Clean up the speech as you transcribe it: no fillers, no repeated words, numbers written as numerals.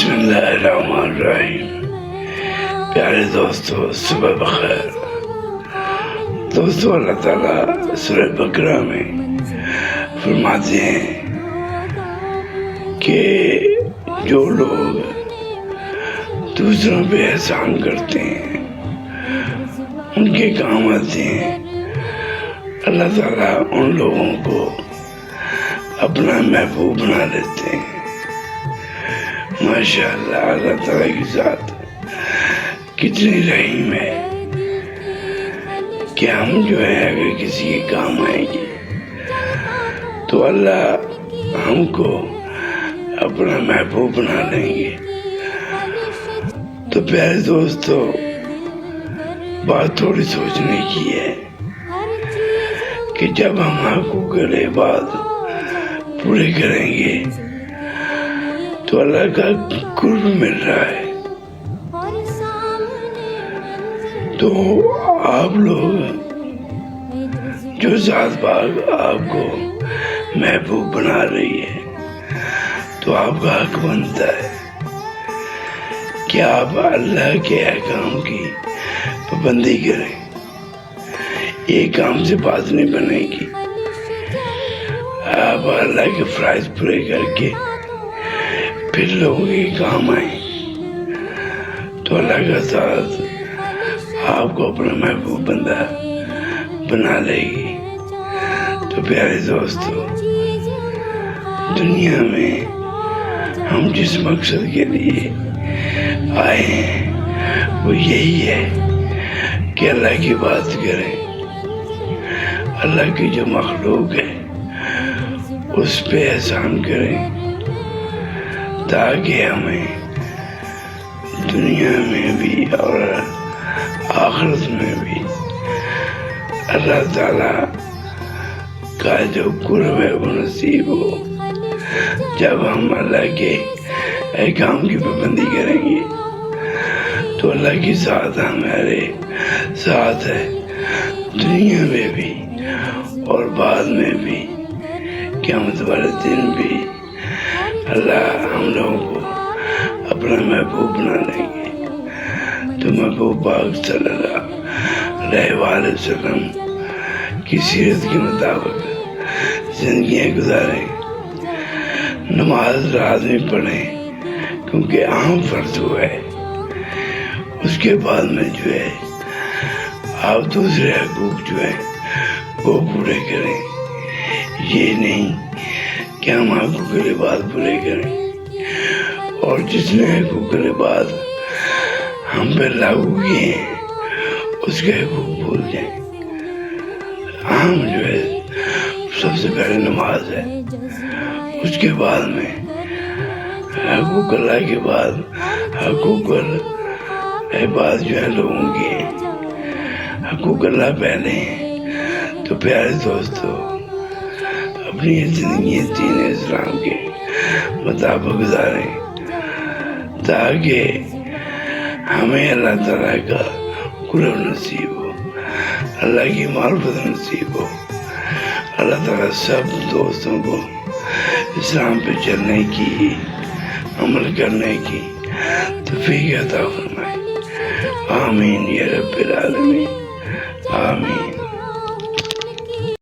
بسم اللہ الرحمن الرحیم۔ پیارے دوستو، صبح بخیر۔ دوستو، اللہ تعالیٰ سورہ بقرہ میں فرماتے ہیں کہ جو لوگ دوسروں پہ احسان کرتے ہیں ان کے کام آتے ہیں، اللہ تعالیٰ ان لوگوں کو اپنا محبوب بنا لیتے ہیں۔ ماشاءاللہ، اللہ تعالیٰ کی ذات کتنی رحیم ہے کہ ہم جو ہے اگر کسی کے کام آئیں گے تو اللہ ہم کو اپنا محبوب بنا لیں گے۔ تو پیارے دوستو، بات تھوڑی سوچنے کی ہے کہ جب ہم حقوق العباد پورے کریں گے تو اللہ کا قرب مل رہا ہے۔ تو آپ لوگ جو ذات پاک آپ کو محبوب بنا رہی ہے تو آپ کا حق بنتا ہے کہ آپ اللہ کے احکام کی پابندی کریں۔ ایک کام سے بات نہیں بنے گی، آپ اللہ کے فرائض پورے کر کے پھر لوگوں کے کام آئیں تو اللہ کا ذات آپ کو اپنا محبوب بندہ بنا لے گی۔ تو پیارے دوستو، دنیا میں ہم جس مقصد کے لیے آئے ہیں وہ یہی ہے کہ اللہ کی بات کریں، اللہ کی جو مخلوق ہے اس پہ احسان کریں تاکہ ہمیں دنیا میں بھی اور آخرت میں بھی اللہ تعالیٰ کا جو قرب ہے وہ نصیب ہو۔ جب ہم اللہ کے احکام کی پابندی کریں گے تو اللہ کی ذات ہمارے ساتھ ہے، دنیا میں بھی اور بعد میں بھی، قیامت والے دن بھی اللہ ہم لوگوں کو اپنا محبوب بنا لیں گے۔ تو محبوب پاک صلی اللہ علیہ وآلہ وسلم کی سیرت کے مطابق زندگیاں گزاریں، نماز رات میں پڑھیں کیونکہ عام فرض ہوا ہے۔ اس کے بعد میں جو ہے آپ دوسرے حقوق جو ہیں وہ پورے کریں۔ یہ نہیں کہ ہم حقوق العباد پورے کریں اور جس نے حقوق العباد ہم پہ لاگو کیے ہیں اس کے حقوق بھول جائیں۔ ہم جو ہے سب سے پہلے نماز ہے، اس کے بعد میں حقوق اللہ کے بعد حقوق العباد جو ہے لوگوں کے ہیں، حقوق اللہ پہلے ہیں۔ تو پیارے دوستو، اپنی زندگی دین اسلام کے مطابق گزاریں تاکہ ہمیں اللہ تعالیٰ کا قرب نصیب ہو، اللہ کی معرفت نصیب ہو۔ اللہ تعالیٰ سب دوستوں کو اسلام پہ چلنے کی، عمل کرنے کی توفیق عطا فرمائے۔ آمین یا رب العالمین، آمین۔